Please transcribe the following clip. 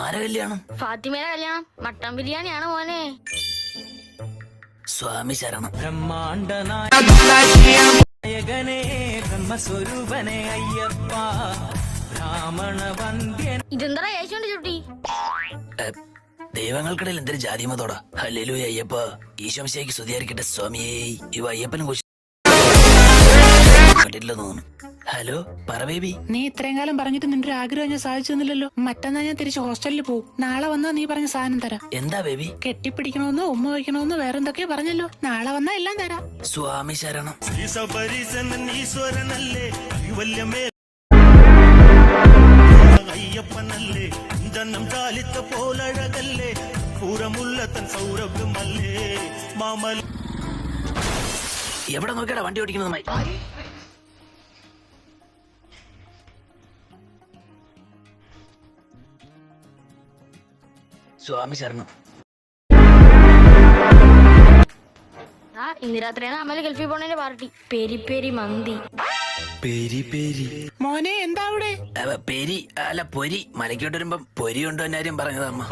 ആരെ കല്യാണം? ഫാത്തിമയുടെ കല്യാണം. മട്ടൻ ബിരിയാണിയാണ് മോനെ. സ്വാമി ശരണം. ബ്രഹ്മാണ്ഡ നായകനേ ബ്രഹ്മസ്വരൂപനെ അയ്യപ്പ ബ്രാഹ്മണ വന്ദ്യൻ. ഇതെന്താ യേശുവിന്റെ ചുട്ടി? ദൈവങ്ങൾക്കിടയിൽ എന്തൊരു ജാതി മതോടാ. ഹല്ലേലൂയ അയ്യപ്പ. ഈശോമിശിഹായ്ക്ക് സ്തുതിയായിരിക്കട്ടെ സ്വാമിയേ. ഇവ അയ്യപ്പനും കണ്ടിട്ടില്ല തോന്നുന്നു. ഹലോ പറ ബേബി. നീ ഇത്രയും കാലം പറഞ്ഞിട്ട് നിന്റെ ഒരു ആഗ്രഹം ഞാൻ സാധിച്ചു തന്നില്ലല്ലോ. മറ്റന്നാ ഞാൻ തിരിച്ച് ഹോസ്റ്റലിൽ പോകും. നാളെ വന്നാ നീ പറഞ്ഞ സാധനം തരാം. എന്താ ബേബി? കെട്ടിപ്പിടിക്കണമെന്നോ ഉമ്മ വയ്ക്കണമെന്നോ വേറെന്തൊക്കെയോ പറഞ്ഞല്ലോ. നാളെ വന്നാ എല്ലാം തരാം. സ്വാമി ശരണം. അയ്യപ്പനല്ലേ ജന്മം ചാലിത്ത പോലഴകല്ലേ പൂരമുള്ള തൻ സൗരഭ്യമല്ലേ മാമൽ. എവിടെ നോക്കിയാടാ വണ്ടി ഓടിക്കുന്നതുമായി? സ്വാമി ശരണം. ഇന്ന് രാത്രിയാണ് അമല് ഗൾഫിൽ പോണേന്റെ പാർട്ടി. പെരി പെരി മന്തി. പെരി പെരി മോനെ എന്താ അവിടെ? പെരി അല്ല പൊരി. മലക്കോട്ട് വരുമ്പം പൊരി ഉണ്ടോ എന്നാരും പറഞ്ഞതമ്മ.